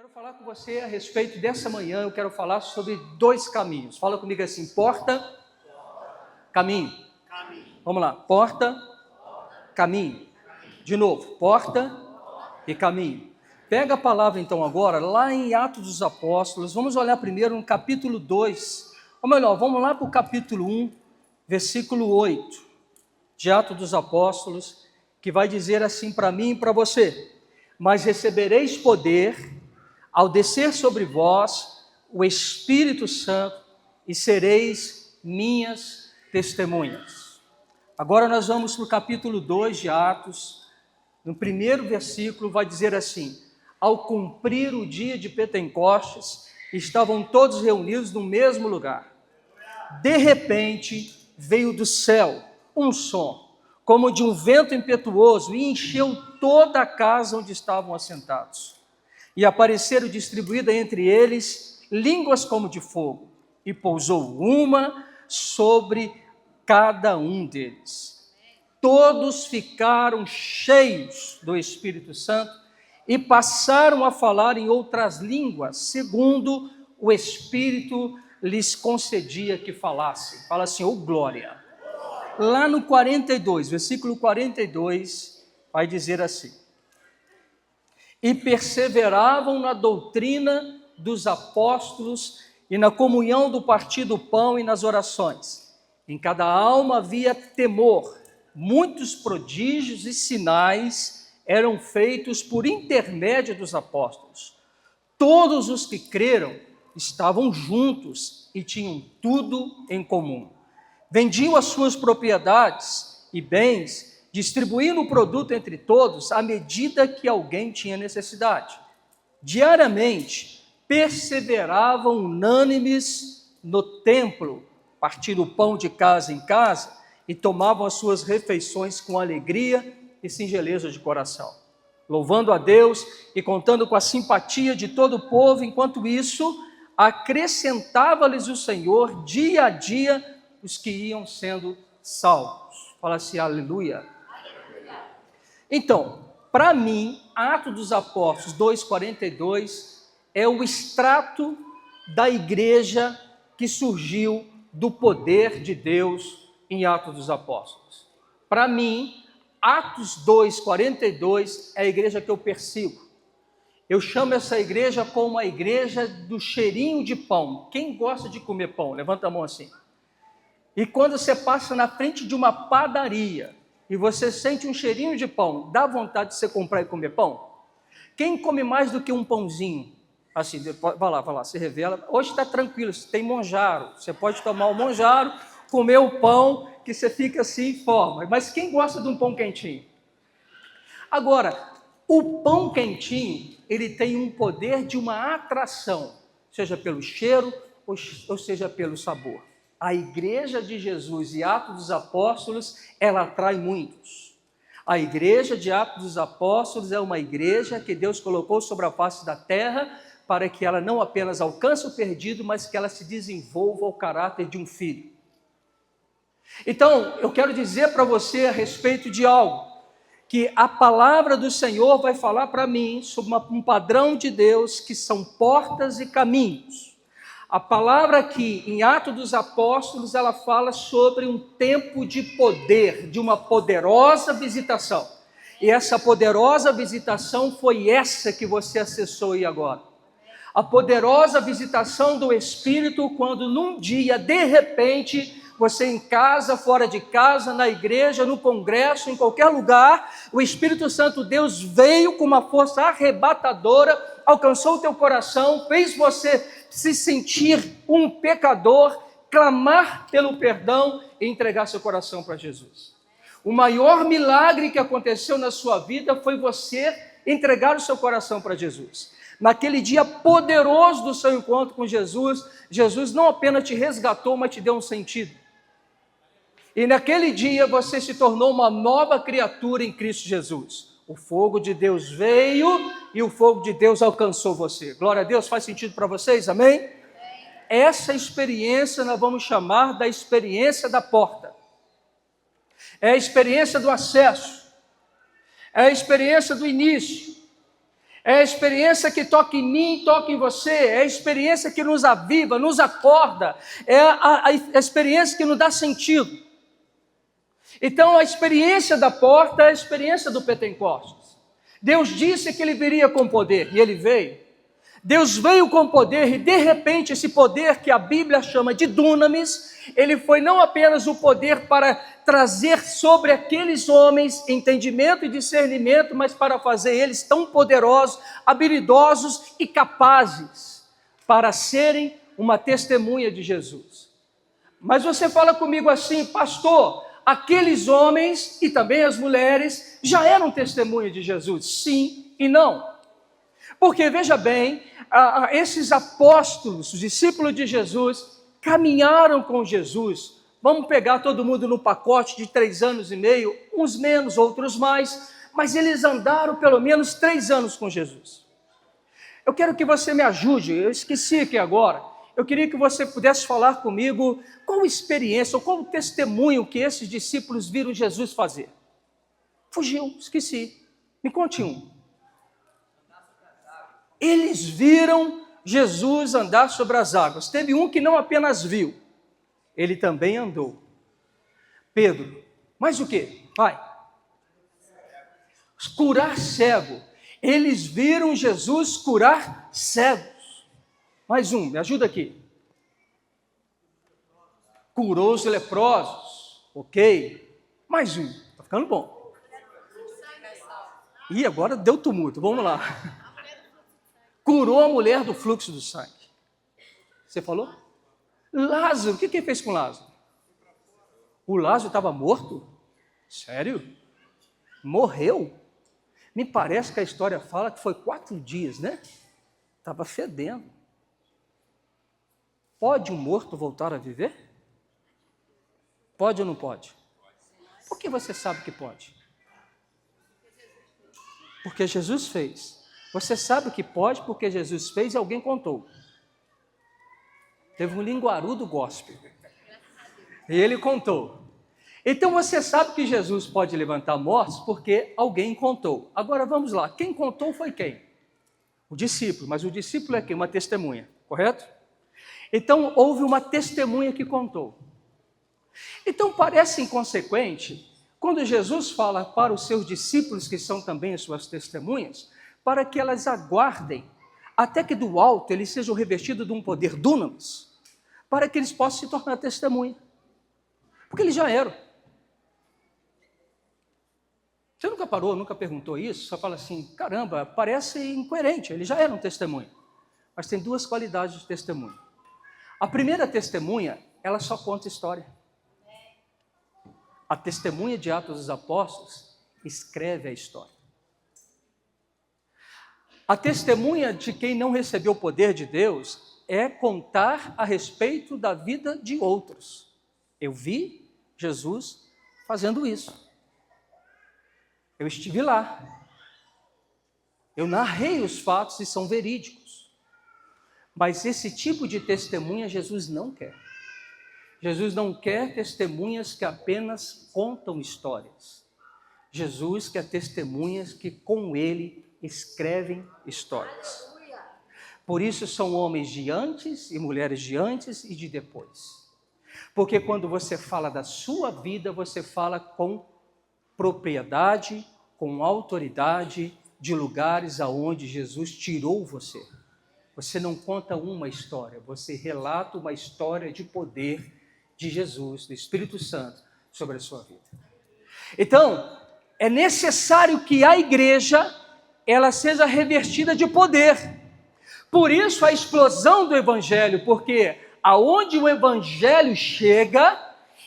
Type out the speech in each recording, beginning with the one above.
Quero falar com você a respeito dessa manhã. Eu quero falar sobre dois caminhos. Fala comigo assim: porta, caminho. Vamos lá: porta, caminho. De novo: porta e caminho. Pega a palavra então agora, lá em Atos dos Apóstolos. Vamos olhar primeiro no capítulo 2. Ou melhor, vamos lá para o capítulo 1, versículo 8, de Atos dos Apóstolos, que vai dizer assim para mim e para você: mas recebereis poder ao descer sobre vós o Espírito Santo, e sereis minhas testemunhas. Agora nós vamos para o capítulo 2 de Atos. No primeiro versículo vai dizer assim: ao cumprir o dia de Pentecostes, estavam todos reunidos no mesmo lugar. De repente veio do céu um som, como de um vento impetuoso, e encheu toda a casa onde estavam assentados. E apareceram distribuídas entre eles línguas como de fogo, e pousou uma sobre cada um deles. Todos ficaram cheios do Espírito Santo e passaram a falar em outras línguas, segundo o Espírito lhes concedia que falassem. Fala assim: ô glória! Lá no 42, versículo 42, vai dizer assim: e perseveravam na doutrina dos apóstolos e na comunhão do partir do pão e nas orações. Em cada alma havia temor. Muitos prodígios e sinais eram feitos por intermédio dos apóstolos. Todos os que creram estavam juntos e tinham tudo em comum. Vendiam as suas propriedades e bens, distribuindo o produto entre todos à medida que alguém tinha necessidade. Diariamente, perseveravam unânimes no templo, partindo o pão de casa em casa, e tomavam as suas refeições com alegria e singeleza de coração, louvando a Deus e contando com a simpatia de todo o povo. Enquanto isso, acrescentava-lhes o Senhor dia a dia os que iam sendo salvos. Fala assim: aleluia. Então, para mim, Atos dos Apóstolos 2,42 é o extrato da igreja que surgiu do poder de Deus em Atos dos Apóstolos. Para mim, Atos 2,42 é a igreja que eu persigo. Eu chamo essa igreja como a igreja do cheirinho de pão. Quem gosta de comer pão? Levanta a mão assim. E quando você passa na frente de uma padaria e você sente um cheirinho de pão, dá vontade de você comprar e comer pão? Quem come mais do que um pãozinho? Assim, vai lá, se revela. Hoje está tranquilo, tem monjaro, você pode tomar o monjaro, comer o pão, que você fica assim em forma. Mas quem gosta de um pão quentinho? Agora, o pão quentinho, ele tem um poder de uma atração, seja pelo cheiro ou seja pelo sabor. A igreja de Jesus e Atos dos Apóstolos, ela atrai muitos. A igreja de Atos dos Apóstolos é uma igreja que Deus colocou sobre a face da terra para que ela não apenas alcance o perdido, mas que ela se desenvolva ao caráter de um filho. Então, eu quero dizer para você a respeito de algo, que a palavra do Senhor vai falar para mim sobre um padrão de Deus que são portas e caminhos. A palavra aqui em Atos dos Apóstolos, ela fala sobre um tempo de poder, de uma poderosa visitação. E essa poderosa visitação foi essa que você acessou aí agora. A poderosa visitação do Espírito, quando num dia, de repente, você em casa, fora de casa, na igreja, no congresso, em qualquer lugar, o Espírito Santo Deus veio com uma força arrebatadora, alcançou o teu coração, fez você se sentir um pecador, clamar pelo perdão e entregar seu coração para Jesus. O maior milagre que aconteceu na sua vida foi você entregar o seu coração para Jesus. Naquele dia poderoso do seu encontro com Jesus, Jesus não apenas te resgatou, mas te deu um sentido. E naquele dia você se tornou uma nova criatura em Cristo Jesus. O fogo de Deus veio e o fogo de Deus alcançou você. Glória a Deus, faz sentido para vocês? Amém? Essa experiência nós vamos chamar da experiência da porta. É a experiência do acesso. É a experiência do início. É a experiência que toca em mim, toca em você. É a experiência que nos aviva, nos acorda. É a experiência que nos dá sentido. Então, a experiência da porta é a experiência do Pentecostes. Deus disse que ele viria com poder, e ele veio. Deus veio com poder, e de repente esse poder que a Bíblia chama de dunamis, ele foi não apenas o poder para trazer sobre aqueles homens entendimento e discernimento, mas para fazer eles tão poderosos, habilidosos e capazes para serem uma testemunha de Jesus. Mas você fala comigo assim, pastor, aqueles homens e também as mulheres já eram testemunha de Jesus? Sim e não. Porque, veja bem, esses apóstolos, os discípulos de Jesus, caminharam com Jesus. Vamos pegar todo mundo no pacote de 3 anos e meio, uns menos, outros mais, mas eles andaram pelo menos 3 anos com Jesus. Eu quero que você me ajude, eu esqueci aqui agora, eu queria que você pudesse falar comigo qual experiência, ou qual testemunho que esses discípulos viram Jesus fazer. Fugiu, esqueci. Me conte um. Eles viram Jesus andar sobre as águas. Teve um que não apenas viu, ele também andou. Pedro, mais o quê? Vai. Curar cego. Eles viram Jesus curar cegos. Mais um, me ajuda aqui. Curou os leprosos. Ok. Mais um, está ficando bom. Ih, agora deu tumulto, vamos lá. Curou a mulher do fluxo do sangue. Você falou? Lázaro, o que ele fez com Lázaro? O Lázaro estava morto? Sério? Morreu? Me parece que a história fala que foi 4 dias, né? Estava fedendo. Pode um morto voltar a viver? Pode ou não pode? Por que você sabe que pode? Porque Jesus fez. Você sabe que pode porque Jesus fez e alguém contou. Teve um linguarudo gospel. E ele contou. Então você sabe que Jesus pode levantar mortos porque alguém contou. Agora vamos lá. Quem contou foi quem? O discípulo. Mas o discípulo é quem? Uma testemunha. Correto? Então houve uma testemunha que contou. Então parece inconsequente quando Jesus fala para os seus discípulos, que são também as suas testemunhas, para que elas aguardem até que do alto eles sejam revestidos de um poder dunamis, para que eles possam se tornar testemunha. Porque eles já eram. Você nunca parou, nunca perguntou isso? Só fala assim, caramba, parece incoerente, eles já eram testemunha. Mas tem 2 qualidades de testemunha. A primeira testemunha, ela só conta história. A testemunha de Atos dos Apóstolos escreve a história. A testemunha de quem não recebeu o poder de Deus é contar a respeito da vida de outros. Eu vi Jesus fazendo isso. Eu estive lá. Eu narrei os fatos e são verídicos. Mas esse tipo de testemunha Jesus não quer. Jesus não quer testemunhas que apenas contam histórias. Jesus quer testemunhas que com ele escrevem histórias. Por isso são homens de antes e mulheres de antes e de depois. Porque quando você fala da sua vida, você fala com propriedade, com autoridade de lugares aonde Jesus tirou você. Você não conta uma história, você relata uma história de poder de Jesus, do Espírito Santo, sobre a sua vida. Então, é necessário que a igreja ela seja revestida de poder. Por isso a explosão do Evangelho, porque aonde o Evangelho chega,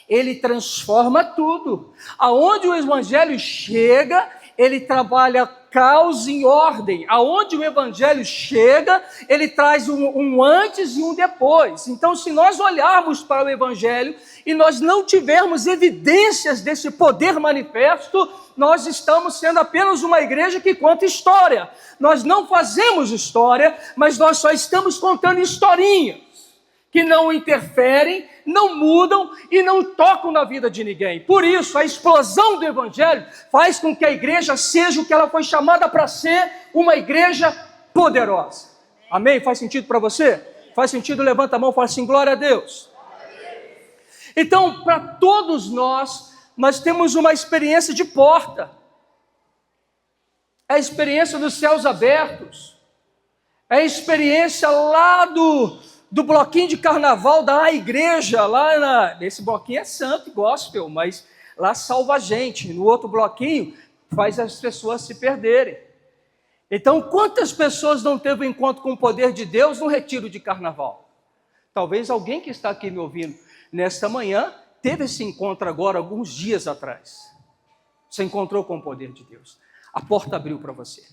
ele transforma tudo. Aonde o Evangelho chega, ele trabalha caos em ordem. Aonde o Evangelho chega, ele traz um antes e um depois. Então, se nós olharmos para o Evangelho e nós não tivermos evidências desse poder manifesto, nós estamos sendo apenas uma igreja que conta história. Nós não fazemos história, mas nós só estamos contando historinhas. que não interferem, não mudam e não tocam na vida de ninguém. Por isso, a explosão do Evangelho faz com que a igreja seja o que ela foi chamada para ser, uma igreja poderosa. Amém? Faz sentido para você? Faz sentido? Levanta a mão e fala assim, glória a Deus. Então, para todos nós temos uma experiência de porta. É a experiência dos céus abertos. É a experiência lá do bloquinho de carnaval da igreja, esse bloquinho é santo e gospel, mas lá salva a gente. No outro bloquinho, faz as pessoas se perderem. Então, quantas pessoas não teve um encontro com o poder de Deus no retiro de carnaval? Talvez alguém que está aqui me ouvindo nesta manhã teve esse encontro agora, alguns dias atrás. Você encontrou com o poder de Deus. A porta abriu para você.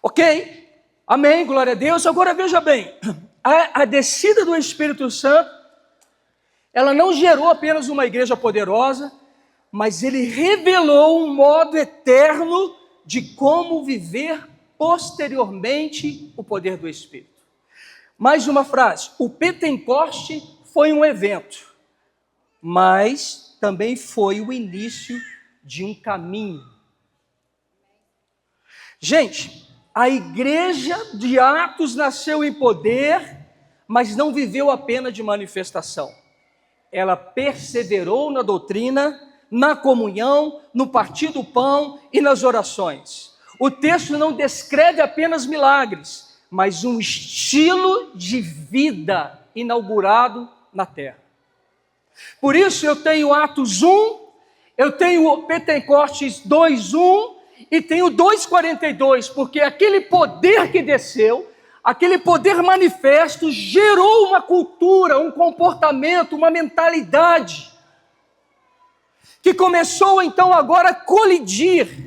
Ok? Amém, glória a Deus. Agora veja bem, a descida do Espírito Santo, ela não gerou apenas uma igreja poderosa, mas ele revelou um modo eterno de como viver posteriormente o poder do Espírito. Mais uma frase, o Pentecoste foi um evento, mas também foi o início de um caminho. Gente, a igreja de Atos nasceu em poder, mas não viveu apenas de manifestação. Ela perseverou na doutrina, na comunhão, no partir do pão e nas orações. O texto não descreve apenas milagres, mas um estilo de vida inaugurado na terra. Por isso eu tenho Atos 1, eu tenho Pentecostes 2:1 e tenho 2:42, porque aquele poder que desceu, aquele poder manifesto, gerou uma cultura, um comportamento, uma mentalidade, que começou então agora a colidir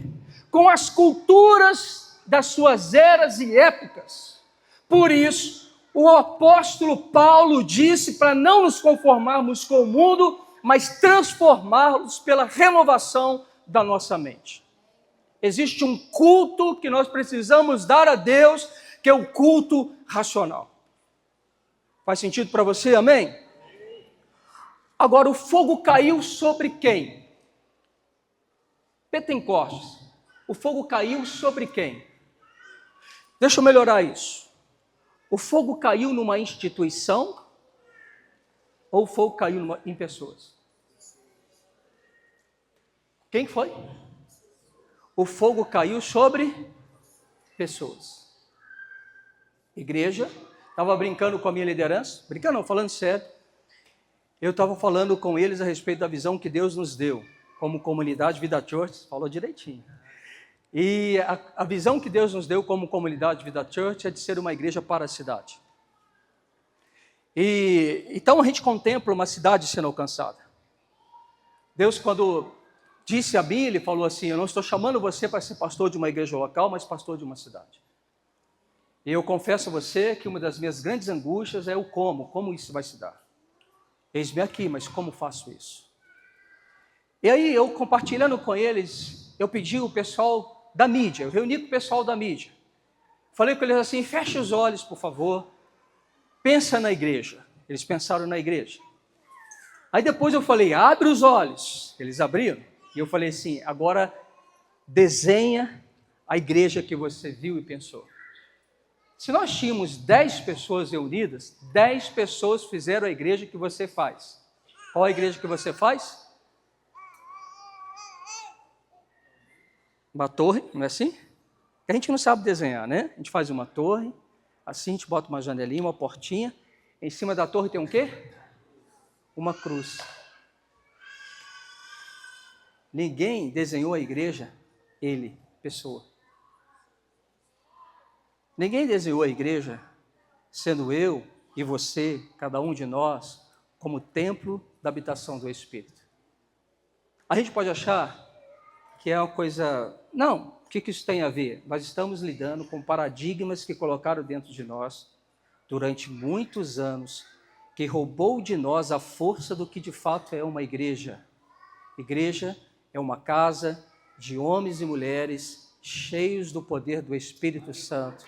com as culturas das suas eras e épocas. Por isso, o apóstolo Paulo disse para não nos conformarmos com o mundo, mas transformá-los pela renovação da nossa mente. Existe um culto que nós precisamos dar a Deus, que é o culto racional. Faz sentido para você, amém? Agora, o fogo caiu sobre quem? Pentecostes. O fogo caiu sobre quem? Deixa eu melhorar isso. O fogo caiu numa instituição ou o fogo caiu em pessoas? Quem foi? O fogo caiu sobre pessoas. Igreja, estava brincando com a minha liderança, brincando não, falando sério. Eu estava falando com eles a respeito da visão que Deus nos deu, como comunidade Vida Church, falou direitinho. E a visão que Deus nos deu como comunidade Vida Church é de ser uma igreja para a cidade. E então a gente contempla uma cidade sendo alcançada. Deus, quando disse a mim, ele falou assim, eu não estou chamando você para ser pastor de uma igreja local, mas pastor de uma cidade. E eu confesso a você que uma das minhas grandes angústias é o como isso vai se dar. Eis-me aqui, mas como faço isso? E aí eu compartilhando com eles, eu pedi o pessoal da mídia, eu reuni com o pessoal da mídia. Falei com eles assim, feche os olhos, por favor, pensa na igreja. Eles pensaram na igreja. Aí depois eu falei, abre os olhos. Eles abriram. E eu falei assim, agora desenha a igreja que você viu e pensou. Se nós tínhamos 10 pessoas reunidas, 10 pessoas fizeram a igreja que você faz. Qual a igreja que você faz? Uma torre, não é assim? A gente não sabe desenhar, né? A gente faz uma torre, assim a gente bota uma janelinha, uma portinha. Em cima da torre tem um quê? Uma cruz. Ninguém desenhou a igreja, ele, pessoa. Ninguém desenhou a igreja, sendo eu e você, cada um de nós, como templo da habitação do Espírito. A gente pode achar que é uma coisa... Não, o que isso tem a ver? Nós estamos lidando com paradigmas que colocaram dentro de nós durante muitos anos, que roubou de nós a força do que de fato é uma igreja. Igreja é uma casa de homens e mulheres cheios do poder do Espírito Santo,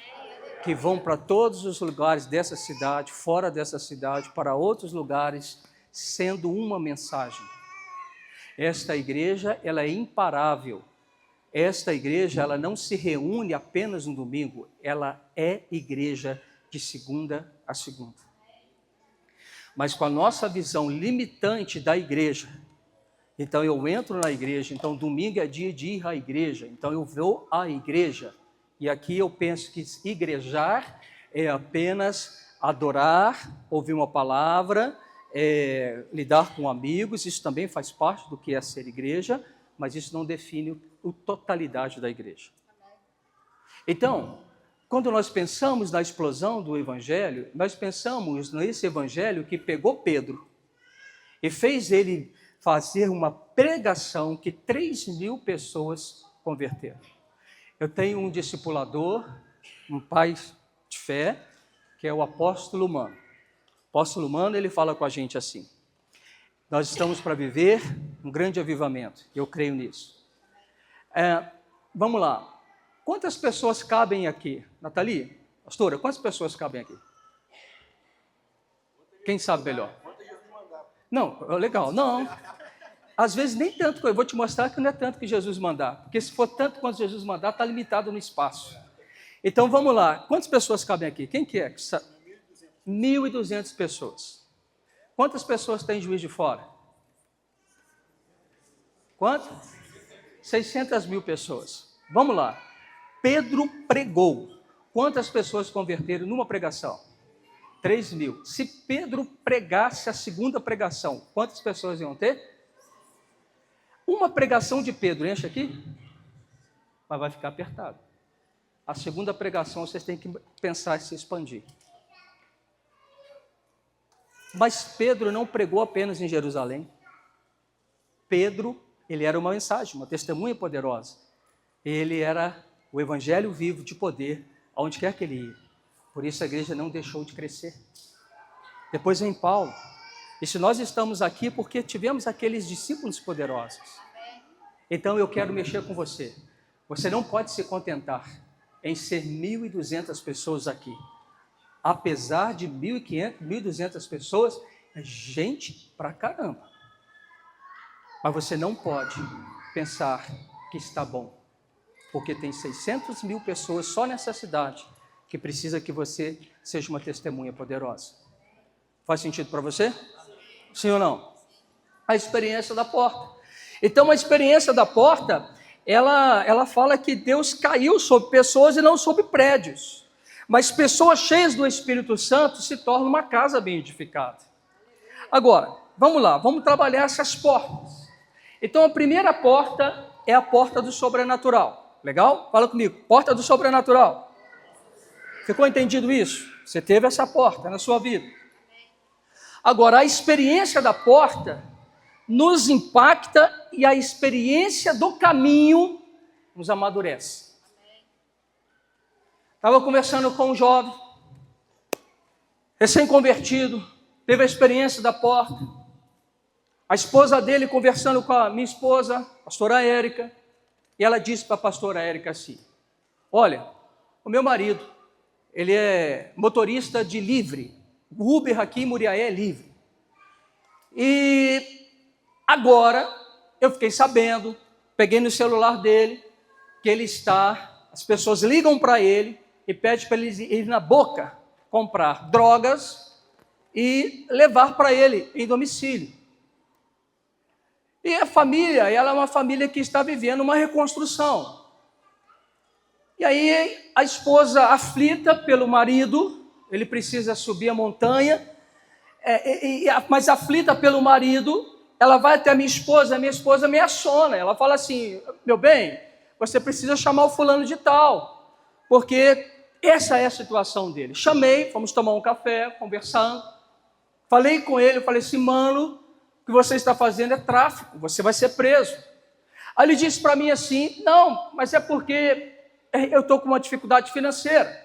que vão para todos os lugares dessa cidade, fora dessa cidade, para outros lugares, sendo uma mensagem. Esta igreja, ela é imparável. Esta igreja, ela não se reúne apenas no domingo, ela é igreja de segunda a segunda. Mas com a nossa visão limitante da igreja, então eu entro na igreja, então domingo é dia de ir à igreja, então eu vou à igreja. E aqui eu penso que igrejar é apenas adorar, ouvir uma palavra, lidar com amigos, isso também faz parte do que é ser igreja, mas isso não define a totalidade da igreja. Então, quando nós pensamos na explosão do evangelho, nós pensamos nesse evangelho que pegou Pedro e fez ele fazer uma pregação que 3.000 pessoas converteram. Eu tenho um discipulador, um pai de fé, que é o apóstolo Mano. O apóstolo Mano, ele fala com a gente assim: nós estamos para viver um grande avivamento, eu creio nisso. Vamos lá, quantas pessoas cabem aqui? Nathalie, pastora, quantas pessoas cabem aqui? Quem sabe melhor? Não, legal, não. Às vezes nem tanto, eu vou te mostrar que não é tanto que Jesus mandar, porque se for tanto quanto Jesus mandar, está limitado no espaço. Então vamos lá, quantas pessoas cabem aqui? Quem que é? 1.200 pessoas. Quantas pessoas tem Juiz de Fora? Quanto? 600.000 pessoas. Vamos lá, Pedro pregou. Quantas pessoas converteram numa pregação? 3.000. Se Pedro pregasse a segunda pregação, quantas pessoas iam ter? Uma pregação de Pedro, enche aqui, mas vai ficar apertado. A segunda pregação vocês têm que pensar em se expandir. Mas Pedro não pregou apenas em Jerusalém. Pedro, ele era uma mensagem, uma testemunha poderosa. Ele era o evangelho vivo de poder, aonde quer que ele ia. Por isso a igreja não deixou de crescer. Depois vem Paulo. E se nós estamos aqui porque tivemos aqueles discípulos poderosos. Então eu quero mexer com você. Você não pode se contentar em ser 1.200 pessoas aqui. Apesar de 1.500, 1.200 pessoas, é gente pra caramba. Mas você não pode pensar que está bom. Porque tem 600.000 pessoas só nessa cidade que precisa que você seja uma testemunha poderosa. Faz sentido para você? Sim ou não? A experiência da porta. Então, a experiência da porta, ela fala que Deus caiu sobre pessoas e não sobre prédios. Mas pessoas cheias do Espírito Santo se tornam uma casa bem edificada. Agora, vamos lá, vamos trabalhar essas portas. Então, a primeira porta é a porta do sobrenatural. Legal? Fala comigo, porta do sobrenatural. Ficou entendido isso? Você teve essa porta na sua vida. Agora, a experiência da porta nos impacta e a experiência do caminho nos amadurece. Estava conversando com um jovem, recém-convertido, teve a experiência da porta. A esposa dele conversando com a minha esposa, a pastora Érica, e ela disse para a pastora Érica assim: olha, o meu marido, ele é motorista de livre, o Uber aqui em Muriaé é livre. E agora eu fiquei sabendo, peguei no celular dele, que ele está, as pessoas ligam para ele e pedem para ele ir na Boca comprar drogas e levar para ele em domicílio. E a família, ela é uma família que está vivendo uma reconstrução. E aí a esposa aflita pelo marido, ele precisa subir a montanha, mas aflita pelo marido, ela vai até a minha esposa me aciona, ela fala assim: meu bem, você precisa chamar o fulano de tal, porque essa é a situação dele. Chamei, fomos tomar um café, conversando, falei com ele, falei assim: mano, o que você está fazendo é tráfico, você vai ser preso. Aí ele disse para mim assim: não, mas é porque eu estou com uma dificuldade financeira.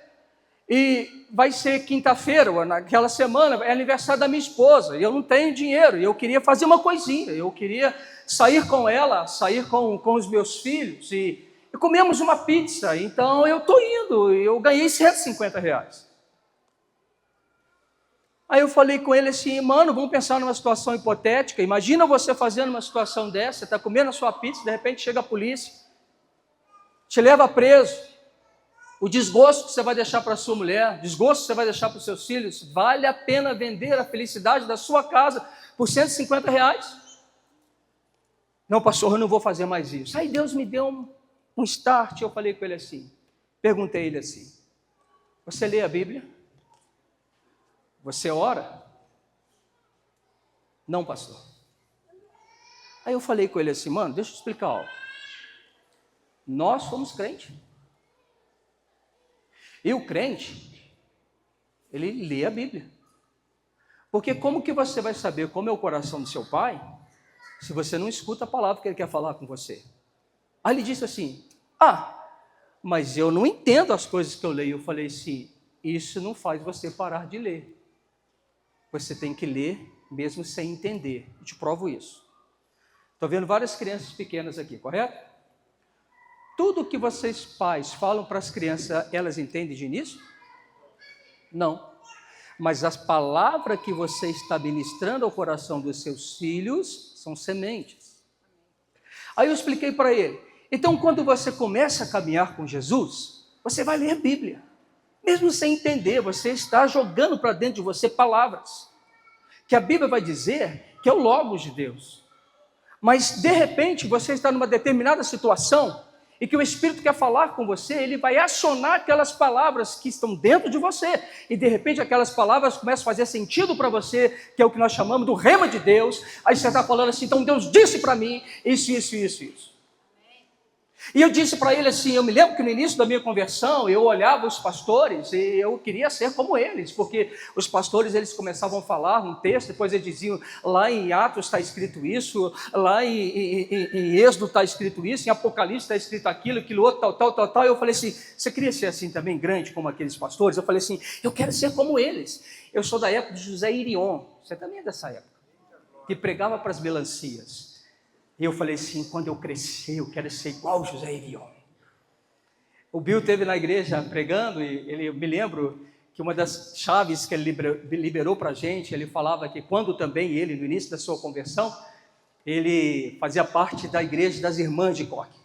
E vai ser quinta-feira, naquela semana, é aniversário da minha esposa, e eu não tenho dinheiro, e eu queria fazer uma coisinha, eu queria sair com ela, sair com os meus filhos, e e comemos uma pizza, então eu estou indo, eu ganhei R$ 150. Aí eu falei com ele assim, mano, vamos pensar numa situação hipotética, imagina você fazendo uma situação dessa, você está comendo a sua pizza, de repente chega a polícia, te leva preso, o desgosto que você vai deixar para sua mulher, desgosto que você vai deixar para os seus filhos, vale a pena vender a felicidade da sua casa por R$ 150? Não, pastor, eu não vou fazer mais isso. Aí Deus me deu um start, eu falei com ele assim, perguntei a ele assim, você lê a Bíblia? Você ora? Não, pastor. Aí eu falei com ele assim, mano, deixa eu explicar algo. Nós somos crentes. E o crente, ele lê a Bíblia. Porque como que você vai saber como é o coração do seu pai, se você não escuta a palavra que ele quer falar com você? Aí ele disse assim, mas eu não entendo as coisas que eu leio. Eu falei assim, isso não faz você parar de ler. Você tem que ler mesmo sem entender. Eu te provo isso. Estou vendo várias crianças pequenas aqui, correto? Tudo que vocês pais falam para as crianças, elas entendem de início? Não. Mas as palavras que você está ministrando ao coração dos seus filhos são sementes. Aí eu expliquei para ele. Então, quando você começa a caminhar com Jesus, você vai ler a Bíblia. Mesmo sem entender, você está jogando para dentro de você palavras. Que a Bíblia vai dizer que é o Logos de Deus. Mas, de repente, você está numa determinada situação e que o Espírito quer falar com você, ele vai acionar aquelas palavras que estão dentro de você. E, de repente, aquelas palavras começam a fazer sentido para você, que é o que nós chamamos do rema de Deus. Aí você está falando assim, então Deus disse para mim isso, isso, isso, isso. E eu disse para ele assim, eu me lembro que no início da minha conversão, eu olhava os pastores e eu queria ser como eles, porque os pastores, eles começavam a falar um texto, depois eles diziam, lá em Atos está escrito isso, lá em Êxodo está escrito isso, em Apocalipse está escrito aquilo outro, tal. Eu falei assim, você queria ser assim também, grande como aqueles pastores? Eu falei assim, eu quero ser como eles. Eu sou da época de José Irion, você também é dessa época, que pregava para as melancias. E eu falei assim, quando eu crescer, eu quero ser igual José Irion. O Bill esteve na igreja pregando, e eu me lembro que uma das chaves que ele liberou para a gente, ele falava que quando também ele, no início da sua conversão, ele fazia parte da igreja das irmãs de Coque.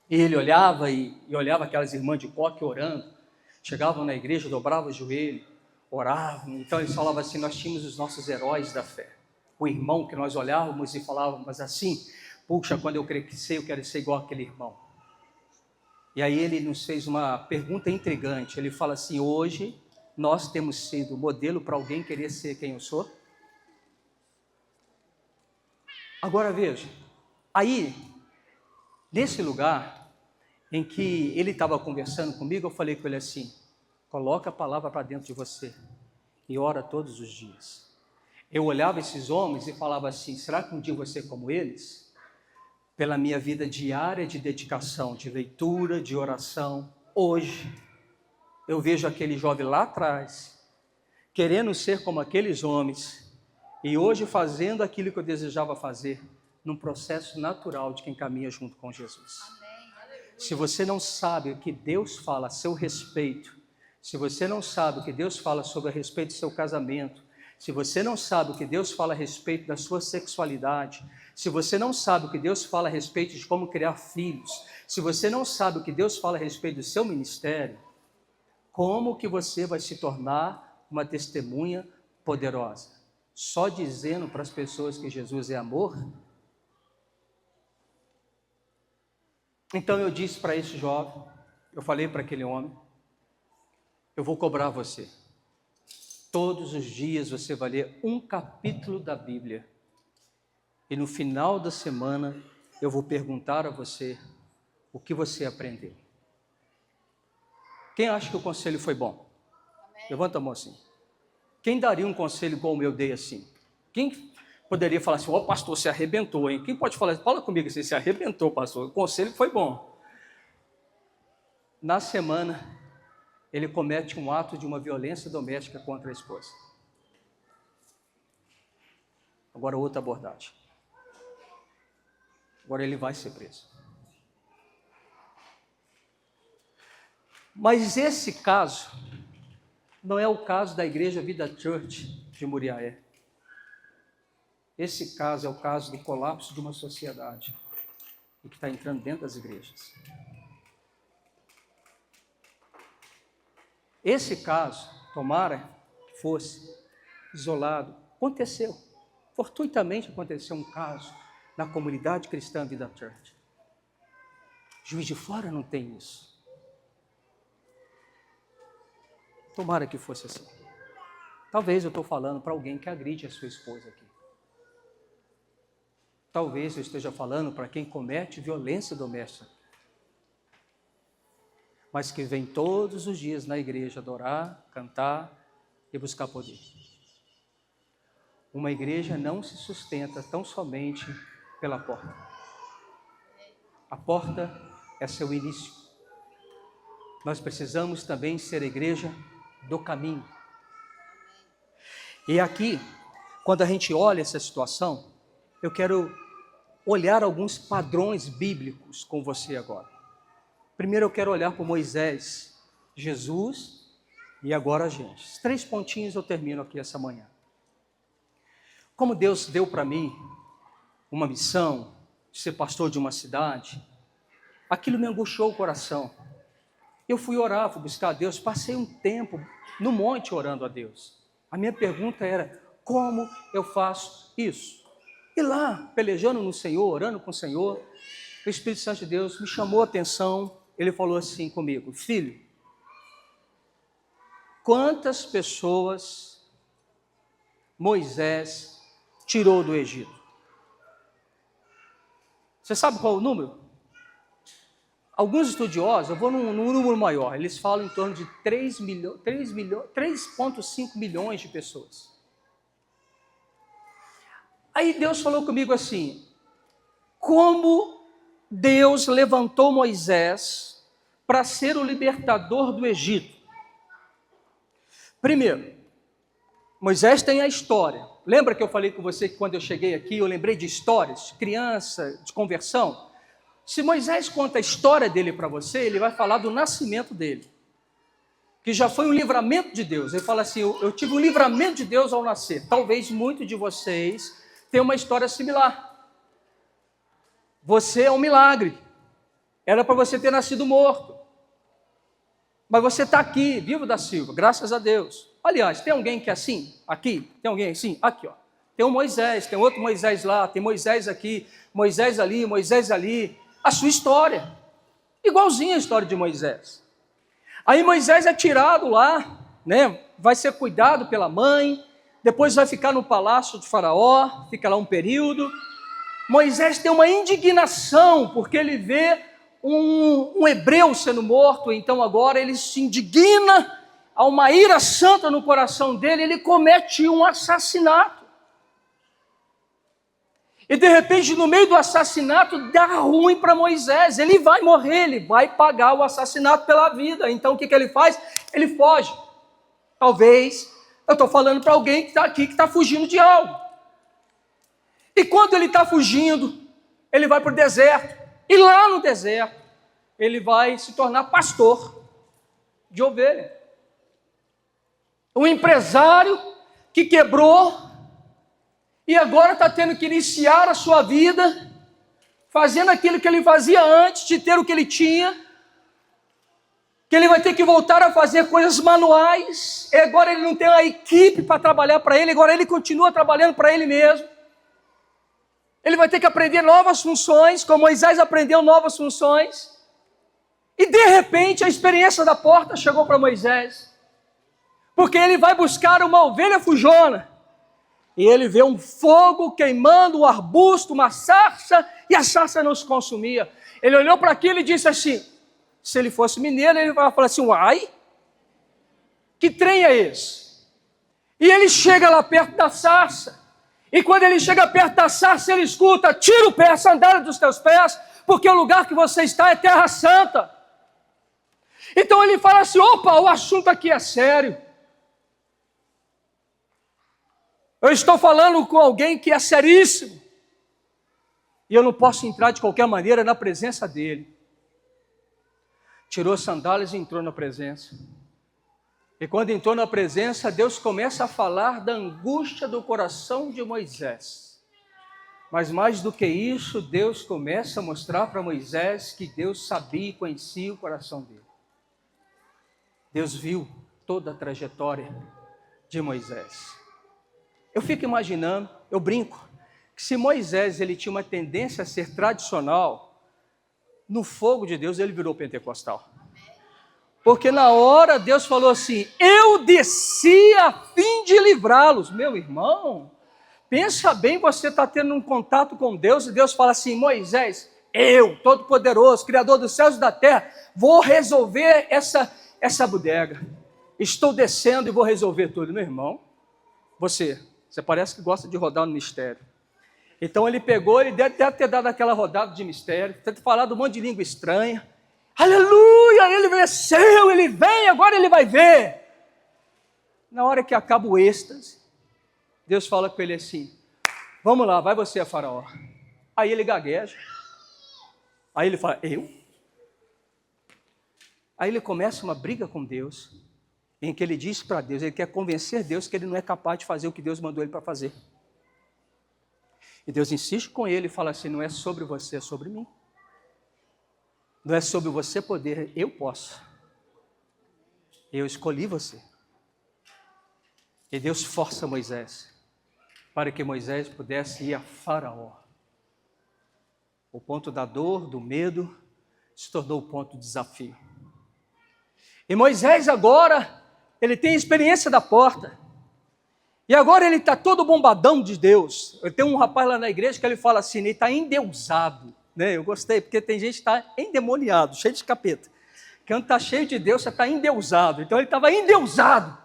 E ele olhava e olhava aquelas irmãs de Coque orando, chegavam na igreja, dobravam o joelho, oravam. Então ele falava assim, nós tínhamos os nossos heróis da fé. O irmão que nós olhávamos e falávamos assim, puxa, quando eu crescer eu quero ser igual aquele irmão. E aí ele nos fez uma pergunta intrigante, ele fala assim, hoje nós temos sido modelo para alguém querer ser quem eu sou? Agora veja, aí, nesse lugar em que ele estava conversando comigo, eu falei com ele assim, coloca a palavra para dentro de você e ora todos os dias. Eu olhava esses homens e falava assim, será que um dia eu vou ser como eles? Pela minha vida diária de dedicação, de leitura, de oração, hoje, eu vejo aquele jovem lá atrás, querendo ser como aqueles homens, e hoje fazendo aquilo que eu desejava fazer, num processo natural de quem caminha junto com Jesus. Se você não sabe o que Deus fala a seu respeito, se você não sabe o que Deus fala sobre a respeito do seu casamento, se você não sabe o que Deus fala a respeito da sua sexualidade, se você não sabe o que Deus fala a respeito de como criar filhos, se você não sabe o que Deus fala a respeito do seu ministério, como que você vai se tornar uma testemunha poderosa? Só dizendo para as pessoas que Jesus é amor? Então eu disse para esse jovem, eu falei para aquele homem, eu vou cobrar você. Todos os dias você vai ler um capítulo da Bíblia. E no final da semana eu vou perguntar a você o que você aprendeu. Quem acha que o conselho foi bom? Amém. Levanta a mão assim. Quem daria um conselho igual o meu dei assim? Quem poderia falar assim, pastor, se arrebentou, hein? Quem pode falar? Fala comigo assim, se arrebentou, pastor. O conselho foi bom. Na semana, ele comete um ato de uma violência doméstica contra a esposa. Agora outra abordagem. Agora ele vai ser preso. Mas esse caso não é o caso da Igreja Vida Church de Muriaé. Esse caso é o caso do colapso de uma sociedade e que está entrando dentro das igrejas. Esse caso, tomara que fosse isolado, aconteceu. Fortuitamente aconteceu um caso na comunidade cristã Vida Church. Juiz de Fora não tem isso. Tomara que fosse assim. Talvez eu estou falando para alguém que agride a sua esposa aqui. Talvez eu esteja falando para quem comete violência doméstica, mas que vem todos os dias na igreja adorar, cantar e buscar poder. Uma igreja não se sustenta tão somente pela porta. A porta é seu início. Nós precisamos também ser a igreja do caminho. E aqui, quando a gente olha essa situação, eu quero olhar alguns padrões bíblicos com você agora. Primeiro eu quero olhar para Moisés, Jesus e agora a gente. Esses 3 pontinhos eu termino aqui essa manhã. Como Deus deu para mim uma missão de ser pastor de uma cidade, aquilo me angustiou o coração. Eu fui orar, fui buscar a Deus, passei um tempo no monte orando a Deus. A minha pergunta era, como eu faço isso? E lá, pelejando no Senhor, orando com o Senhor, o Espírito Santo de Deus me chamou a atenção, ele falou assim comigo, filho, quantas pessoas Moisés tirou do Egito? Você sabe qual é o número? Alguns estudiosos, eu vou num número maior, eles falam em torno de 3,5 milhões de pessoas. Aí Deus falou comigo assim, como Deus levantou Moisés para ser o libertador do Egito. Primeiro, Moisés tem a história. Lembra que eu falei com você que quando eu cheguei aqui, eu lembrei de histórias, criança, de conversão? Se Moisés conta a história dele para você, ele vai falar do nascimento dele, que já foi um livramento de Deus. Ele fala assim, eu tive um livramento de Deus ao nascer. Talvez muitos de vocês tenham uma história similar. Você é um milagre. Era para você ter nascido morto. Mas você está aqui, vivo da Silva, graças a Deus. Aliás, tem alguém que é assim? Aqui? Tem alguém assim? Aqui, ó. Tem um Moisés, tem outro Moisés lá, tem Moisés aqui, Moisés ali, Moisés ali. A sua história. Igualzinha a história de Moisés. Aí Moisés é tirado lá, né? Vai ser cuidado pela mãe, depois vai ficar no palácio de Faraó, fica lá um período. Moisés tem uma indignação, porque ele vê um hebreu sendo morto, então agora ele se indigna, há uma ira santa no coração dele, ele comete um assassinato. E de repente, no meio do assassinato, dá ruim para Moisés, ele vai morrer, ele vai pagar o assassinato pela vida. Então o que ele faz? Ele foge. Talvez, eu estou falando para alguém que está aqui, que está fugindo de algo. E quando ele está fugindo, ele vai para o deserto. E lá no deserto, ele vai se tornar pastor de ovelha. Um empresário que quebrou e agora está tendo que iniciar a sua vida, fazendo aquilo que ele fazia antes de ter o que ele tinha, que ele vai ter que voltar a fazer coisas manuais, e agora ele não tem a equipe para trabalhar para ele, agora ele continua trabalhando para ele mesmo. Ele vai ter que aprender novas funções, como Moisés aprendeu novas funções. E de repente a experiência da porta chegou para Moisés. Porque ele vai buscar uma ovelha fujona. E ele vê um fogo queimando, um arbusto, uma sarça, e a sarça não se consumia. Ele olhou para aquilo e disse assim, se ele fosse mineiro, ele vai falar assim, uai, que trem é esse? E ele chega lá perto da sarça. E quando ele chega perto da sarça, ele escuta, tira o pé, a sandália dos teus pés, porque o lugar que você está é terra santa. Então ele fala assim, opa, o assunto aqui é sério. Eu estou falando com alguém que é seríssimo. E eu não posso entrar de qualquer maneira na presença dele. tirou as sandálias e entrou na presença. E quando entrou na presença, Deus começa a falar da angústia do coração de Moisés. Mas mais do que isso, Deus começa a mostrar para Moisés que Deus sabia e conhecia o coração dele. Deus viu toda a trajetória de Moisés. Eu fico imaginando, eu brinco, que se Moisés ele tinha uma tendência a ser tradicional, no fogo de Deus ele virou pentecostal. Porque na hora Deus falou assim, eu desci a fim de livrá-los. Meu irmão, pensa bem, você está tendo um contato com Deus e Deus fala assim, Moisés, eu, Todo-Poderoso, Criador dos céus e da terra, vou resolver essa bodega. Estou descendo e vou resolver tudo. Meu irmão, você parece que gosta de rodar no mistério. Então ele pegou, ele deve ter dado aquela rodada de mistério, deve ter falado um monte de língua estranha. Aleluia, ele venceu, ele vem, agora ele vai ver. Na hora que acaba o êxtase, Deus fala com ele assim, vamos lá, vai você a Faraó. Aí ele gagueja. Aí ele fala, eu? Aí ele começa uma briga com Deus, em que ele diz para Deus, ele quer convencer Deus que ele não é capaz de fazer o que Deus mandou ele para fazer. E Deus insiste com ele e fala assim, não é sobre você, é sobre mim. Não é sobre você poder, eu posso. Eu escolhi você. E Deus força Moisés, para que Moisés pudesse ir a Faraó. O ponto da dor, do medo, se tornou o ponto do desafio. E Moisés agora, ele tem a experiência da porta. E agora ele está todo bombadão de Deus. Eu tenho um rapaz lá na igreja que ele fala assim, ele está endeusado. Né? Eu gostei, porque tem gente que está endemoniado, cheio de capeta. Quando está cheio de Deus, você está endeusado. Então ele estava endeusado.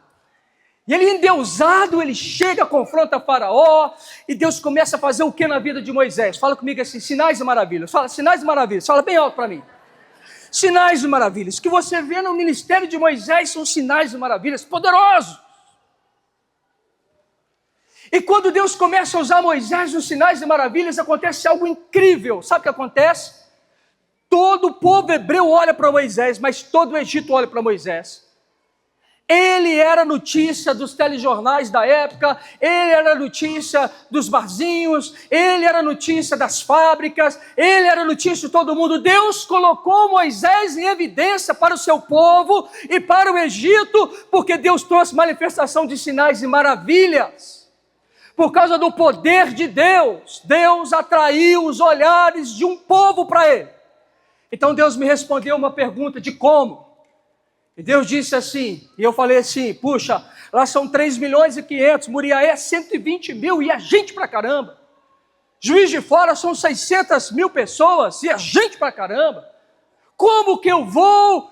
E ele endeusado, ele chega, confronta Faraó, e Deus começa a fazer o que na vida de Moisés? Fala comigo assim, sinais e maravilhas. Fala, sinais e maravilhas. Fala bem alto para mim. Sinais e maravilhas. O que você vê no ministério de Moisés são sinais e maravilhas poderosos. E quando Deus começa a usar Moisés nos sinais e maravilhas, acontece algo incrível. Sabe o que acontece? Todo o povo hebreu olha para Moisés, mas todo o Egito olha para Moisés. Ele era notícia dos telejornais da época, ele era notícia dos barzinhos, ele era notícia das fábricas, ele era notícia de todo mundo. Deus colocou Moisés em evidência para o seu povo e para o Egito, porque Deus trouxe manifestação de sinais e maravilhas. Por causa do poder de Deus, Deus atraiu os olhares de um povo para ele. Então Deus me respondeu uma pergunta de como. E Deus disse assim, e eu falei assim, puxa, lá são 3.500.000, Muriaé 120 mil, e a gente pra caramba. Juiz de Fora são 600.000 pessoas, e a gente pra caramba. Como que eu vou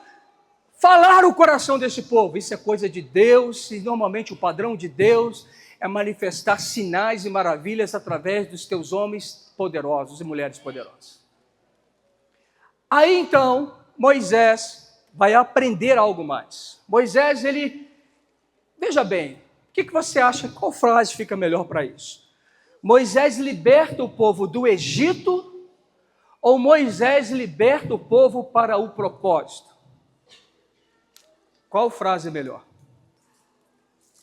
falar o coração desse povo? Isso é coisa de Deus, e normalmente o padrão de Deus é manifestar sinais e maravilhas através dos teus homens poderosos e mulheres poderosas. Aí então, Moisés vai aprender algo mais. Moisés, veja bem, o que você acha, qual frase fica melhor para isso? Moisés liberta o povo do Egito ou Moisés liberta o povo para o propósito? Qual frase é melhor?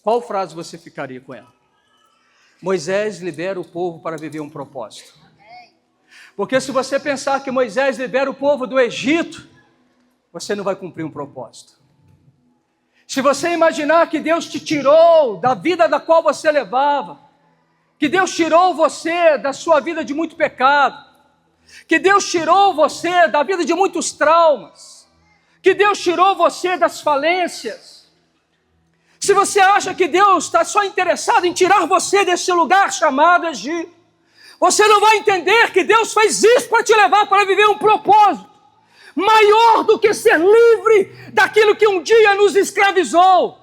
Qual frase você ficaria com ela? Moisés libera o povo para viver um propósito. Porque se você pensar que Moisés libera o povo do Egito, você não vai cumprir um propósito. Se você imaginar que Deus te tirou da vida da qual você levava, que Deus tirou você da sua vida de muito pecado, que Deus tirou você da vida de muitos traumas, que Deus tirou você das falências, se você acha que Deus está só interessado em tirar você desse lugar chamado Egito, você não vai entender que Deus fez isso para te levar para viver um propósito maior do que ser livre daquilo que um dia nos escravizou.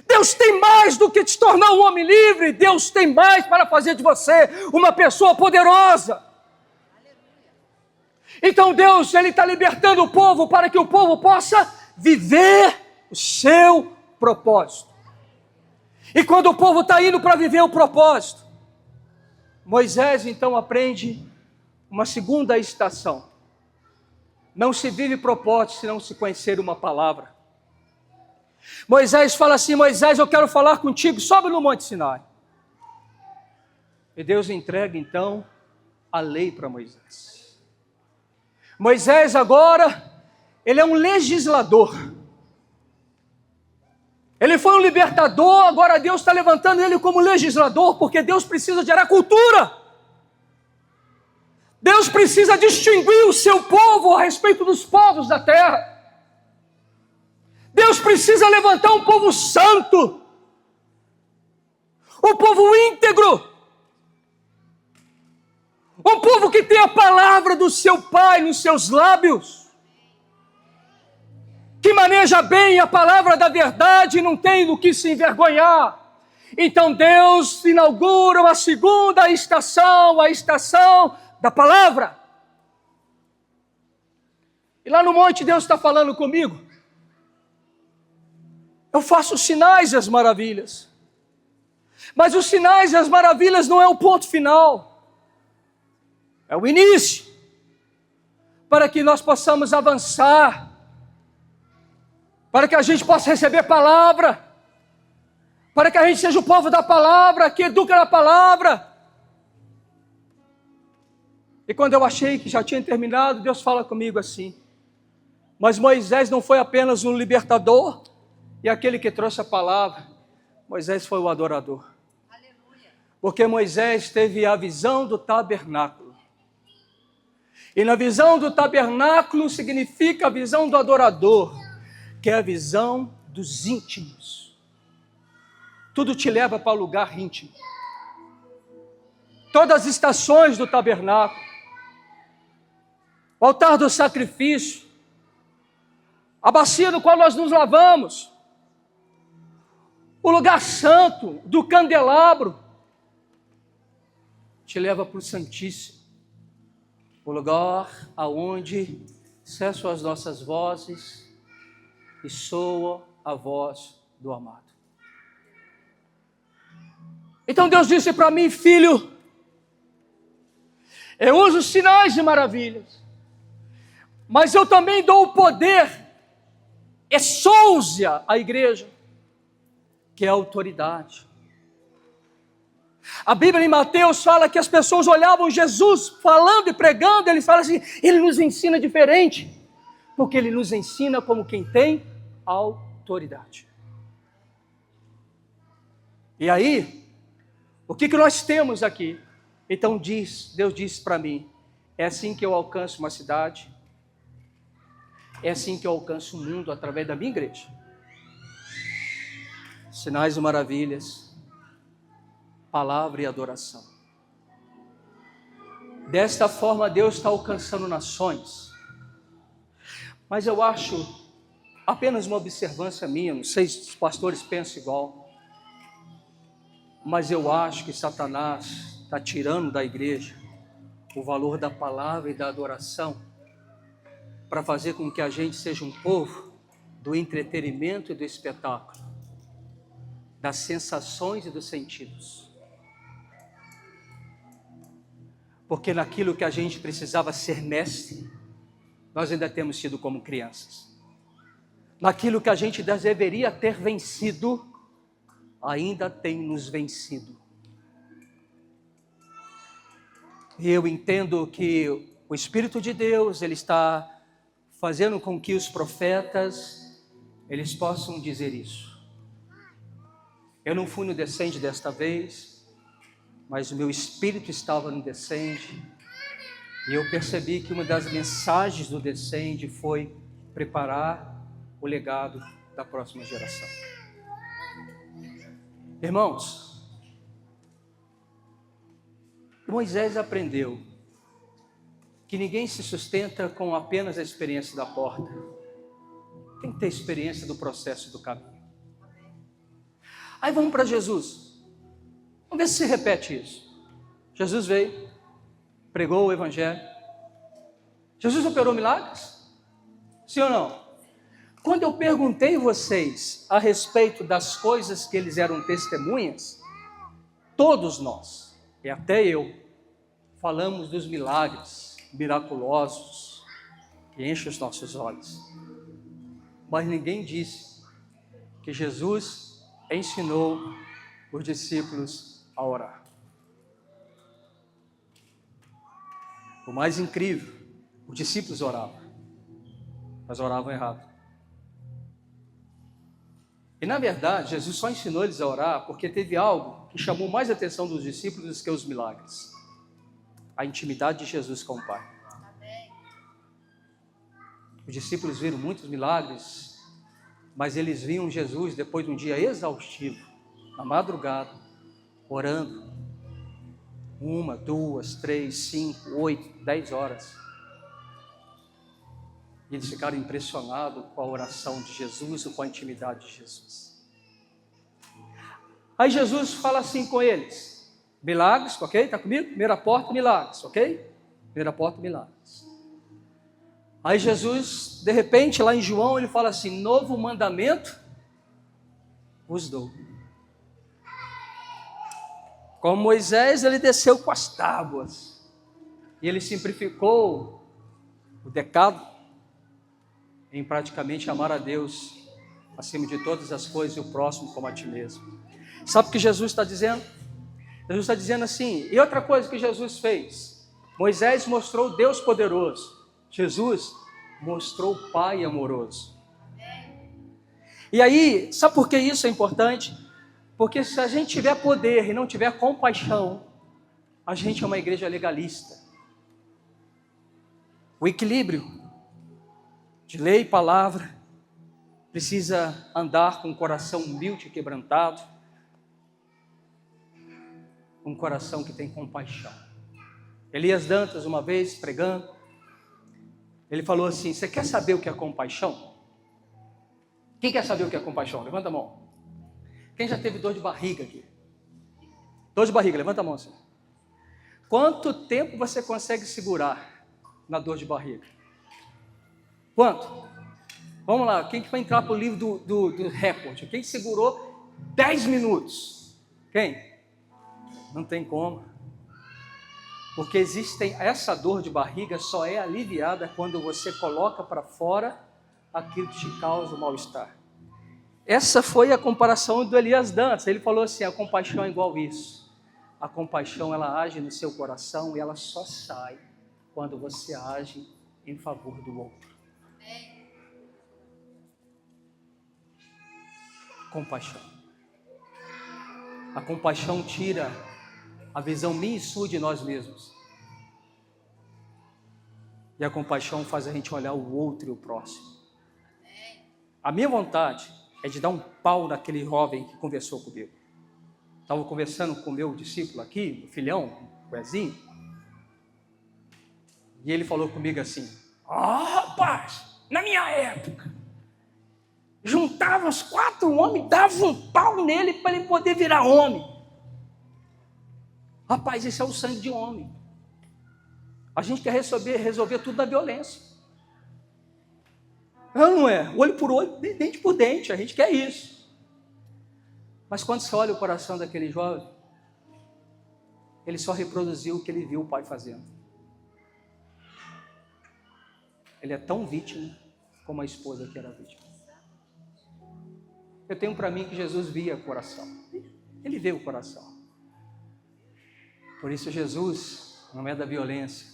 Deus tem mais do que te tornar um homem livre, Deus tem mais para fazer de você uma pessoa poderosa. Então Deus, Ele está libertando o povo para que o povo possa viver o seu propósito. E quando o povo está indo para viver o propósito, Moisés então aprende uma segunda estação. Não se vive propósito se não se conhecer uma palavra. Moisés fala assim: Moisés, eu quero falar contigo, sobe no Monte Sinai. E Deus entrega então a lei para Moisés. Moisés agora, ele é um legislador. Ele foi um libertador, agora Deus está levantando ele como legislador, porque Deus precisa gerar cultura. Deus precisa distinguir o seu povo a respeito dos povos da terra. Deus precisa levantar um povo santo, um povo íntegro, um povo que tem a palavra do seu Pai nos seus lábios, que maneja bem a palavra da verdade e não tem do que se envergonhar. Então Deus inaugura uma segunda estação, a estação da palavra. E lá no monte Deus está falando comigo. Eu faço os sinais e as maravilhas. Mas os sinais e as maravilhas não é o ponto final. É o início. Para que nós possamos avançar. Para que a gente possa receber palavra. Para que a gente seja o povo da palavra, que educa na palavra. E quando eu achei que já tinha terminado, Deus fala comigo assim: mas Moisés não foi apenas um libertador e aquele que trouxe a palavra. Moisés foi o adorador. Aleluia. Porque Moisés teve a visão do tabernáculo. E na visão do tabernáculo significa a visão do adorador, que é a visão dos íntimos. Tudo te leva para o lugar íntimo. Todas as estações do tabernáculo, o altar do sacrifício, a bacia no qual nós nos lavamos, o lugar santo do candelabro, te leva para o Santíssimo, o lugar aonde cessam as nossas vozes e soa a voz do amado. Então Deus disse para mim: filho, eu uso sinais e maravilhas, mas eu também dou o poder, exousia à igreja, que é a autoridade. A Bíblia em Mateus fala que as pessoas olhavam Jesus falando e pregando, ele fala assim: ele nos ensina diferente, porque ele nos ensina como quem tem autoridade. E aí, o que nós temos aqui? Então Deus disse para mim: é assim que eu alcanço uma cidade, é assim que eu alcanço o mundo através da minha igreja. Sinais e maravilhas, palavra e adoração. Desta forma Deus está alcançando nações. Mas eu acho, apenas uma observância minha, não sei se os pastores pensam igual, mas eu acho que Satanás está tirando da igreja o valor da palavra e da adoração, para fazer com que a gente seja um povo do entretenimento e do espetáculo, das sensações e dos sentidos. Porque naquilo que a gente precisava ser mestre, nós ainda temos sido como crianças. Naquilo que a gente deveria ter vencido, ainda tem nos vencido. E eu entendo que o Espírito de Deus, ele está fazendo com que os profetas, eles possam dizer isso. Eu não fui no Descende desta vez, mas o meu espírito estava no Descende, e eu percebi que uma das mensagens do Descende foi preparar o legado da próxima geração. Irmãos, Moisés aprendeu que ninguém se sustenta com apenas a experiência da porta. Tem que ter experiência do processo do caminho. Aí vamos para Jesus. Vamos ver se se repete isso. Jesus veio, pregou o Evangelho. Jesus operou milagres? Sim ou não? Quando eu perguntei a vocês a respeito das coisas que eles eram testemunhas, todos nós, e até eu, falamos dos milagres miraculosos que enche os nossos olhos. Mas ninguém disse que Jesus ensinou os discípulos a orar. O mais incrível, os discípulos oravam, mas oravam errado. E na verdade, Jesus só ensinou eles a orar porque teve algo que chamou mais a atenção dos discípulos do que os milagres. A intimidade de Jesus com o Pai. Os discípulos viram muitos milagres, mas eles viam Jesus depois de um dia exaustivo, na madrugada, orando, 1, 2, 3, 5, 8, 10 horas. E eles ficaram impressionados com a oração de Jesus e com a intimidade de Jesus. Aí Jesus fala assim com eles: milagres, ok? Está comigo? Primeira porta, milagres, ok? Primeira porta, milagres. Aí Jesus, de repente, lá em João, ele fala assim: novo mandamento vos dou. Como Moisés, ele desceu com as tábuas. E ele simplificou o decálogo em praticamente amar a Deus acima de todas as coisas e o próximo como a ti mesmo. Sabe o que Jesus está dizendo? Jesus está dizendo assim, e outra coisa que Jesus fez: Moisés mostrou Deus poderoso, Jesus mostrou o Pai amoroso. E aí, sabe por que isso é importante? Porque se a gente tiver poder e não tiver compaixão, a gente é uma igreja legalista. O equilíbrio de lei e palavra precisa andar com um coração humilde e quebrantado, um coração que tem compaixão. Elias Dantas, uma vez pregando, ele falou assim: você quer saber o que é compaixão? Quem quer saber o que é compaixão? Levanta a mão. Quem já teve dor de barriga aqui? Dor de barriga, levanta a mão assim. Quanto tempo você consegue segurar na dor de barriga? Quanto? Vamos lá, quem que vai entrar para o livro do recorde? Quem segurou 10 minutos? Quem? Não tem como. Porque essa dor de barriga só é aliviada quando você coloca para fora aquilo que te causa o mal-estar. Essa foi a comparação do Elias Dantas. Ele falou assim: a compaixão é igual isso. A compaixão, ela age no seu coração e ela só sai quando você age em favor do outro. Compaixão. A compaixão tira a visão minha e sua de nós mesmos. E a compaixão faz a gente olhar o outro e o próximo. A minha vontade é de dar um pau naquele jovem que conversou comigo. Estava conversando com o meu discípulo aqui, o filhão, o Ezinho. E ele falou comigo assim: rapaz, na minha época, juntava os 4 homens, dava um pau nele para ele poder virar homem. Rapaz, esse é o sangue de homem. A gente quer resolver tudo na violência. Não é? Olho por olho, dente por dente, a gente quer isso. Mas quando você olha o coração daquele jovem, ele só reproduziu o que ele viu o pai fazendo. Ele é tão vítima como a esposa que era vítima. Eu tenho para mim que Jesus via o coração. Ele vê o coração. Por isso Jesus não é da violência.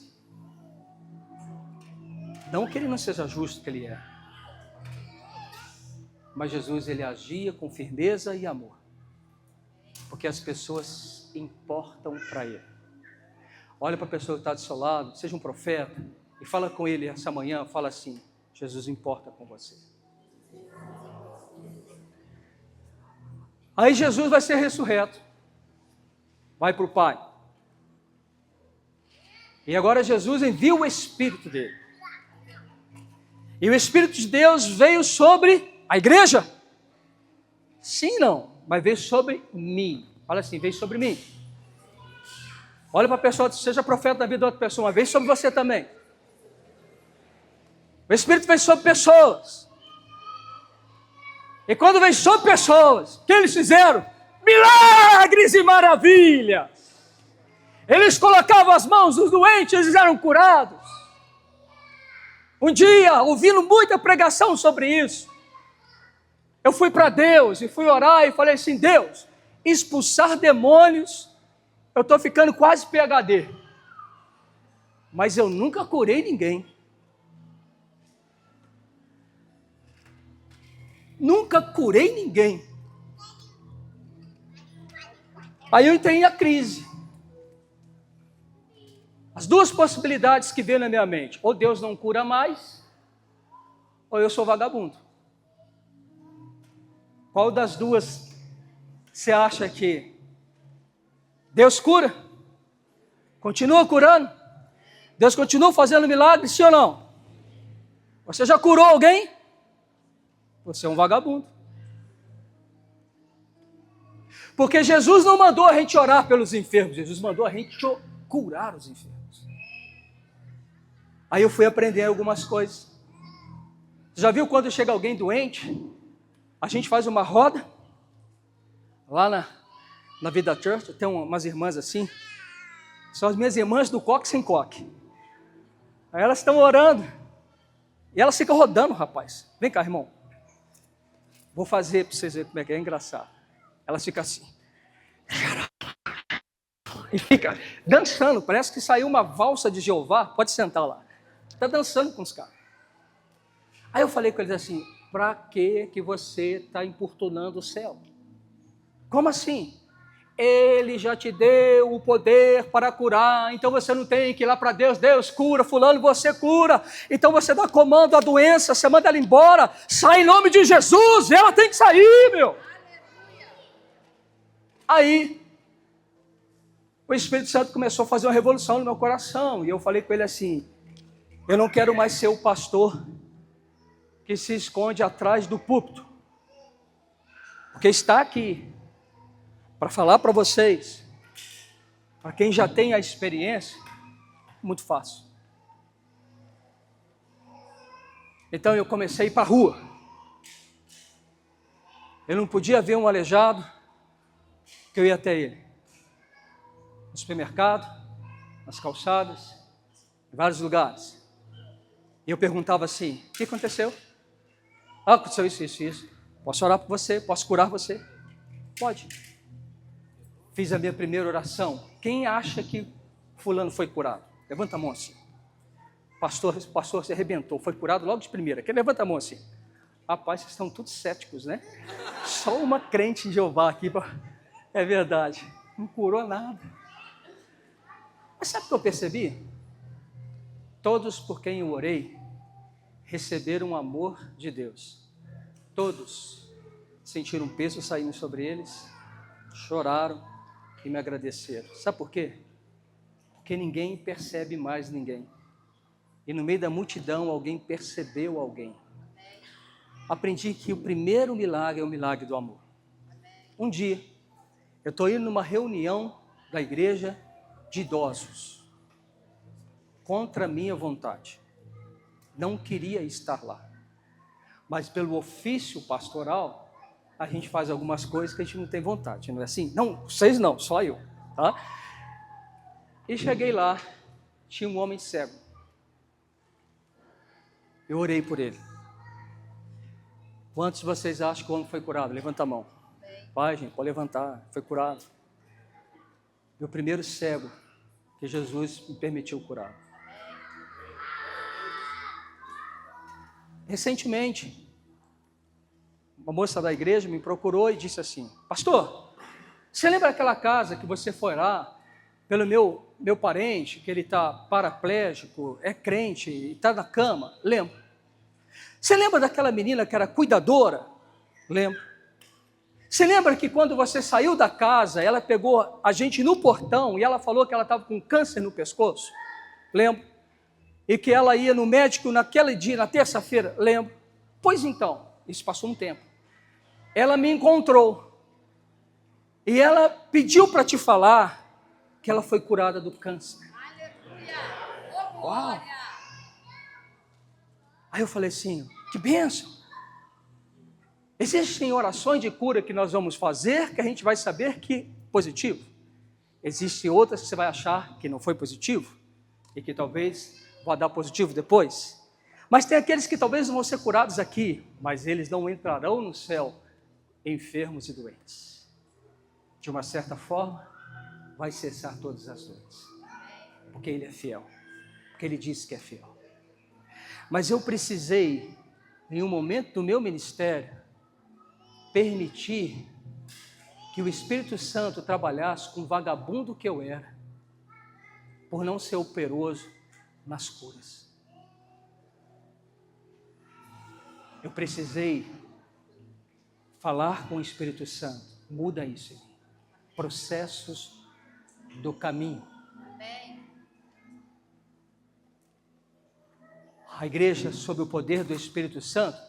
Não que ele não seja justo, que ele é. Mas Jesus, ele agia com firmeza e amor. Porque as pessoas importam para ele. Olha para a pessoa que está do seu lado, seja um profeta, e fala com ele essa manhã, fala assim: Jesus importa com você. Aí Jesus vai ser ressurreto. Vai para o Pai. E agora Jesus envia o Espírito dele. E o Espírito de Deus veio sobre a igreja? Sim, não, mas veio sobre mim. Fala assim: veio sobre mim. Olha para a pessoa, seja profeta da vida da outra pessoa, mas veio sobre você também. O Espírito veio sobre pessoas. E quando veio sobre pessoas, o que eles fizeram? Milagres e maravilhas. Eles colocavam as mãos dos doentes, eles eram curados. Um dia, ouvindo muita pregação sobre isso, eu fui para Deus e fui orar e falei assim: Deus, expulsar demônios, eu estou ficando quase PhD, mas eu nunca curei ninguém. Nunca curei ninguém. Aí eu entrei na crise. As duas possibilidades que veio na minha mente: ou Deus não cura mais, ou eu sou vagabundo. Qual das duas você acha que Deus cura? Continua curando? Deus continua fazendo milagres, sim ou não? Você já curou alguém? Você é um vagabundo. Porque Jesus não mandou a gente orar pelos enfermos, Jesus mandou a gente curar os enfermos. Aí eu fui aprender algumas coisas. Já viu quando chega alguém doente? A gente faz uma roda. Lá na Vida Church, tem umas irmãs assim. São as minhas irmãs do coque sem coque. Aí elas estão orando. E elas ficam rodando, rapaz. Vem cá, irmão. Vou fazer para vocês verem como é engraçado. Elas ficam assim. E fica dançando. Parece que saiu uma valsa de Jeová. Pode sentar lá. Está dançando com os caras. Aí eu falei com eles assim: para que você está importunando o céu? Como assim? Ele já te deu o poder para curar, então você não tem que ir lá para Deus. Deus cura, fulano, você cura. Então você dá comando à doença, você manda ela embora. Sai em nome de Jesus, ela tem que sair, meu. Aí, o Espírito Santo começou a fazer uma revolução no meu coração. E eu falei com ele assim: eu não quero mais ser o pastor que se esconde atrás do púlpito. Porque está aqui para falar para vocês, para quem já tem a experiência, muito fácil. Então eu comecei a ir para a rua. Eu não podia ver um aleijado, que eu ia até ele. No supermercado, nas calçadas, em vários lugares. E eu perguntava assim: o que aconteceu? Ah, aconteceu isso. Posso orar por você? Posso curar você? Pode. Fiz a minha primeira oração. Quem acha que fulano foi curado? Levanta a mão assim. Pastor se arrebentou, foi curado logo de primeira. Quem levanta a mão assim? Rapaz, vocês estão todos céticos, né? Só uma crente em Jeová aqui. É verdade, não curou nada. Mas sabe o que eu percebi? Todos por quem eu orei receberam o amor de Deus. Todos sentiram um peso saindo sobre eles, choraram e me agradeceram. Sabe por quê? Porque ninguém percebe mais ninguém. E no meio da multidão alguém percebeu alguém. Aprendi que o primeiro milagre é o milagre do amor. Um dia, eu estou indo numa reunião da igreja de idosos, contra a minha vontade. Não queria estar lá. Mas pelo ofício pastoral, a gente faz algumas coisas que a gente não tem vontade, não é assim? Não, vocês não, só eu, tá? E cheguei lá, tinha um homem cego. Eu orei por ele. Quantos de vocês acham que o homem foi curado? Levanta a mão. Vai, gente, pode levantar, foi curado. Meu primeiro cego que Jesus me permitiu curar. Recentemente, uma moça da igreja me procurou e disse assim: pastor, você lembra aquela casa que você foi lá pelo meu parente, que ele está paraplégico, é crente e está na cama? Lembro. Você lembra daquela menina que era cuidadora? Lembro. Você lembra que quando você saiu da casa, ela pegou a gente no portão e ela falou que ela estava com câncer no pescoço? Lembro. E que ela ia no médico naquele dia, na terça-feira? Lembro. Pois então, isso passou um tempo. Ela me encontrou e ela pediu para te falar que ela foi curada do câncer. Aleluia! Uau! Aí eu falei assim: que bênção! Existem orações de cura que nós vamos fazer que a gente vai saber que positivo. Existem outras que você vai achar que não foi positivo e que talvez vá dar positivo depois. Mas tem aqueles que talvez não vão ser curados aqui, mas eles não entrarão no céu enfermos e doentes. De uma certa forma, vai cessar todas as dores, porque Ele é fiel, porque Ele disse que é fiel. Mas eu precisei, em um momento do meu ministério, permitir que o Espírito Santo trabalhasse com o vagabundo que eu era, por não ser operoso nas curas. Eu precisei falar com o Espírito Santo, muda isso em mim. Processos do caminho. A igreja sob o poder do Espírito Santo,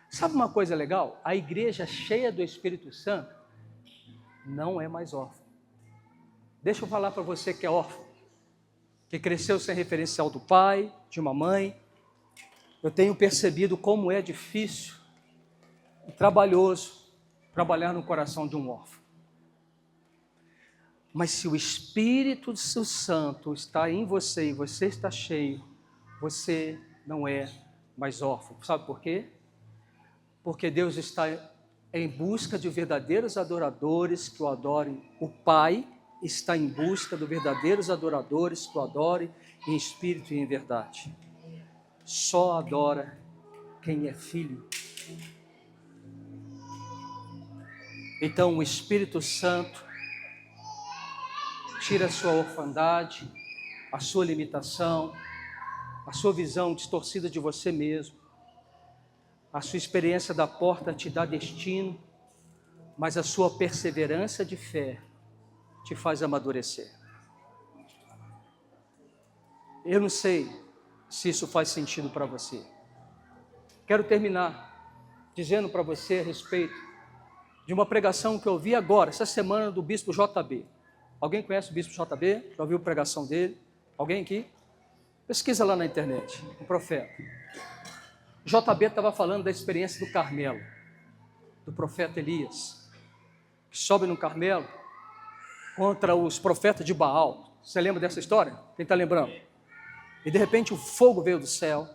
sabe uma coisa legal? A igreja cheia do Espírito Santo não é mais órfã. Deixa eu falar para você que é órfão, que cresceu sem referencial do pai, de uma mãe. Eu tenho percebido como é difícil e trabalhoso trabalhar no coração de um órfão. Mas se o Espírito Santo está em você e você está cheio, você não é mais órfão. Sabe por quê? Porque Deus está em busca de verdadeiros adoradores que o adorem. O Pai está em busca de verdadeiros adoradores que o adorem em espírito e em verdade. Só adora quem é filho. Então o Espírito Santo tira a sua orfandade, a sua limitação, a sua visão distorcida de você mesmo. A sua experiência da porta te dá destino, mas a sua perseverança de fé te faz amadurecer. Eu não sei se isso faz sentido para você. Quero terminar dizendo para você a respeito de uma pregação que eu ouvi agora, essa semana, do Bispo JB. Alguém conhece o Bispo JB? Já ouviu a pregação dele? Alguém aqui? Pesquisa lá na internet, o profeta. JB estava falando da experiência do Carmelo, do profeta Elias, que sobe no Carmelo contra os profetas de Baal. Você lembra dessa história? Quem está lembrando? E de repente o fogo veio do céu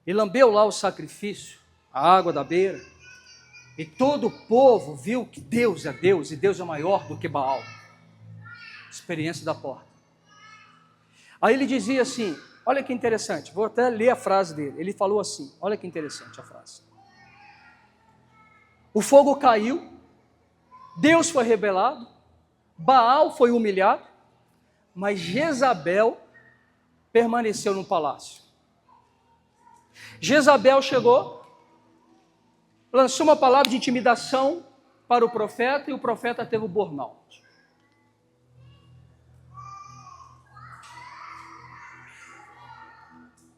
e lambeu lá o sacrifício, a água da beira, e todo o povo viu que Deus é Deus e Deus é maior do que Baal. Experiência da porta. Aí ele dizia assim, olha que interessante, vou até ler a frase dele. Ele falou assim, olha que interessante a frase. O fogo caiu, Deus foi rebelado, Baal foi humilhado, mas Jezabel permaneceu no palácio. Jezabel chegou, lançou uma palavra de intimidação para o profeta e o profeta teve o burnout.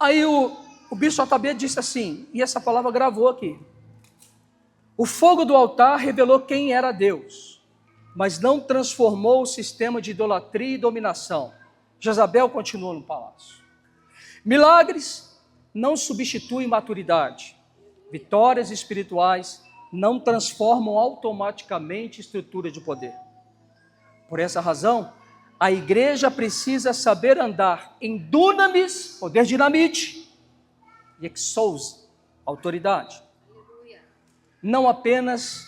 Aí o bispo JB disse assim, e essa palavra gravou aqui. O fogo do altar revelou quem era Deus, mas não transformou o sistema de idolatria e dominação. Jezabel continuou no palácio. Milagres não substituem maturidade. Vitórias espirituais não transformam automaticamente estrutura de poder. Por essa razão, a igreja precisa saber andar em dunamis, poder dinamite, e exousia, autoridade. Não apenas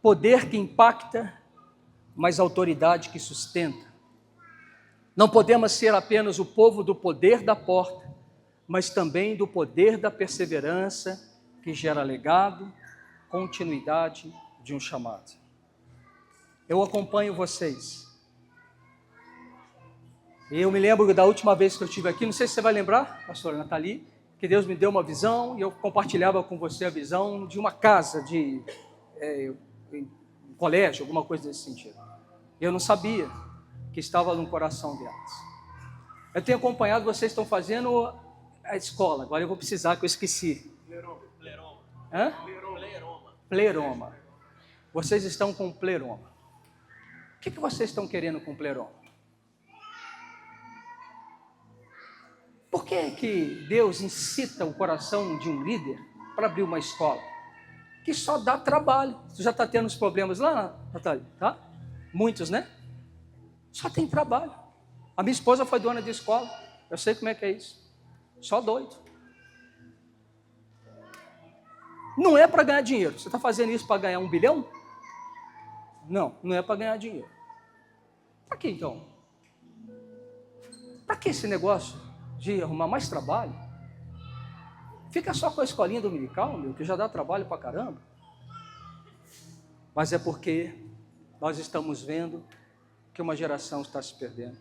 poder que impacta, mas autoridade que sustenta. Não podemos ser apenas o povo do poder da porta, mas também do poder da perseverança que gera legado, continuidade de um chamado. Eu acompanho vocês. Eu me lembro da última vez que eu estive aqui, não sei se você vai lembrar, pastora Nathalie, que Deus me deu uma visão e eu compartilhava com você a visão de uma casa, de um colégio, alguma coisa desse sentido. Eu não sabia que estava no coração delas. Eu tenho acompanhado, vocês estão fazendo a escola, agora eu vou precisar, que eu esqueci. Pleroma. Hã? Pleroma. Vocês estão com pleroma. O que vocês estão querendo com pleroma? Por que Deus incita o coração de um líder para abrir uma escola? Que só dá trabalho. Você já está tendo os problemas lá, Natália? Tá? Muitos, né? Só tem trabalho. A minha esposa foi dona de escola. Eu sei como é que é isso. Só doido. Não é para ganhar dinheiro. Você está fazendo isso para ganhar 1 bilhão? Não, não é para ganhar dinheiro. Para que então? Para que esse negócio de arrumar mais trabalho? Fica só com a escolinha dominical, meu, que já dá trabalho para caramba. Mas é porque nós estamos vendo que uma geração está se perdendo.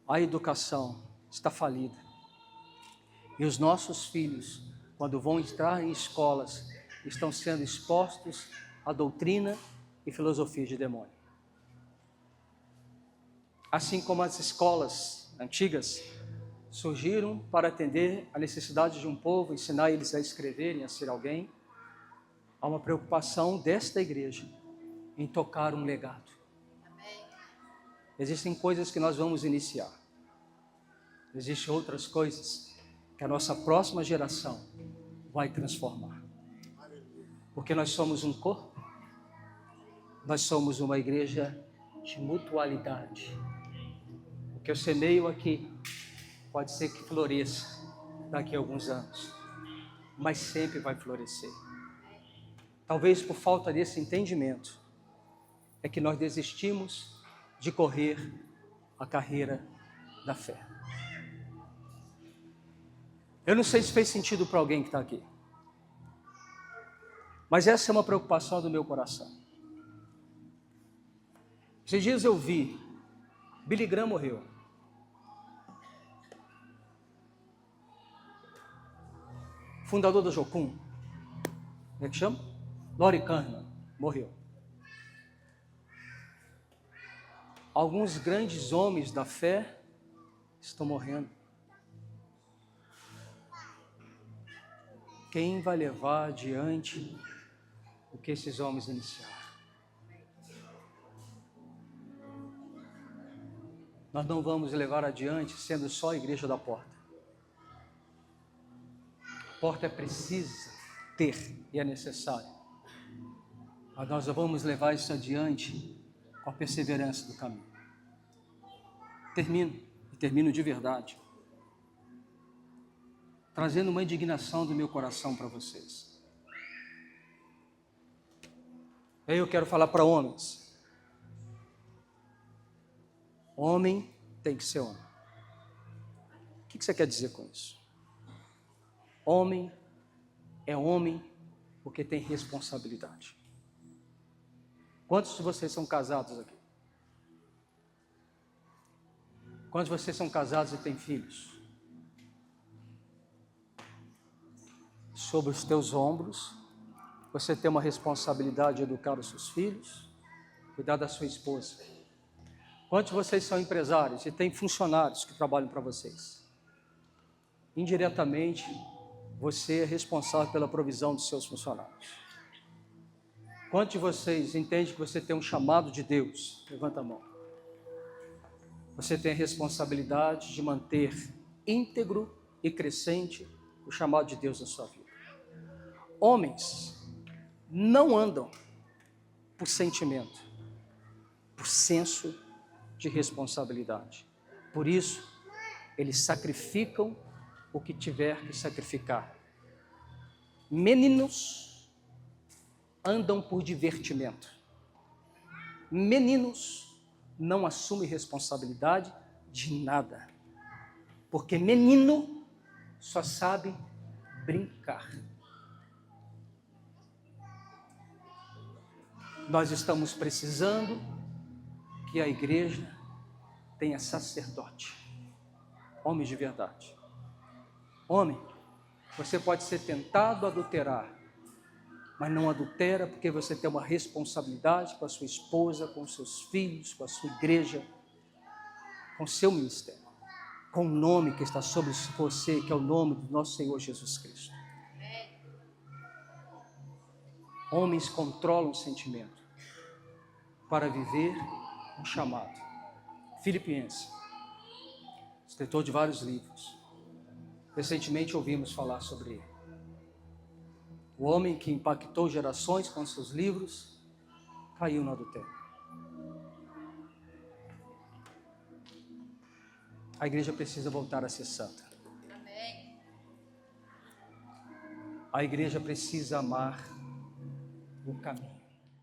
A educação está falida. E os nossos filhos, quando vão entrar em escolas, estão sendo expostos à doutrina e filosofia de demônio. Assim como as escolas antigas surgiram para atender a necessidade de um povo, ensinar eles a escreverem, a ser alguém, há uma preocupação desta igreja em tocar um legado. Existem coisas que nós vamos iniciar. Existem outras coisas que a nossa próxima geração vai transformar. Porque nós somos um corpo, nós somos uma igreja de mutualidade. O que eu semeio aqui pode ser que floresça daqui a alguns anos, mas sempre vai florescer. Talvez por falta desse entendimento é que nós desistimos de correr a carreira da fé. Eu não sei se fez sentido para alguém que está aqui, mas essa é uma preocupação do meu coração. Esses dias eu vi, Billy Graham morreu. Fundador da Jocum, como é que chama? Lori Kahneman, morreu. Alguns grandes homens da fé estão morrendo. Quem vai levar adiante o que esses homens iniciaram? Nós não vamos levar adiante sendo só a igreja da porta. A porta é precisa ter e é necessária. Mas nós vamos levar isso adiante com a perseverança do caminho. Termino de verdade, trazendo uma indignação do meu coração para vocês. Aí eu quero falar para homens. Homem tem que ser homem. O que você quer dizer com isso? Homem é homem porque tem responsabilidade. Quantos de vocês são casados aqui? Quantos de vocês são casados e têm filhos? Sobre os teus ombros, você tem uma responsabilidade de educar os seus filhos, cuidar da sua esposa. Quantos de vocês são empresários e têm funcionários que trabalham para vocês? Indiretamente, você é responsável pela provisão dos seus funcionários. Quantos de vocês entendem que você tem um chamado de Deus? Levanta a mão. Você tem a responsabilidade de manter íntegro e crescente o chamado de Deus na sua vida. Homens não andam por sentimento, por senso de responsabilidade. Por isso, eles sacrificam o que tiver que sacrificar. Meninos andam por divertimento. Meninos não assumem responsabilidade de nada. Porque menino só sabe brincar. Nós estamos precisando que a igreja tenha sacerdote, homens de verdade. Homem, você pode ser tentado a adulterar, mas não adultera porque você tem uma responsabilidade com a sua esposa, com os seus filhos, com a sua igreja, com o seu ministério, com o nome que está sobre você, que é o nome do nosso Senhor Jesus Cristo. Homens controlam o sentimento para viver um chamado. Filipenses, escritor de vários livros. Recentemente ouvimos falar sobre ele. O homem que impactou gerações com seus livros caiu no adultério. A igreja precisa voltar a ser santa. A igreja precisa amar o caminho.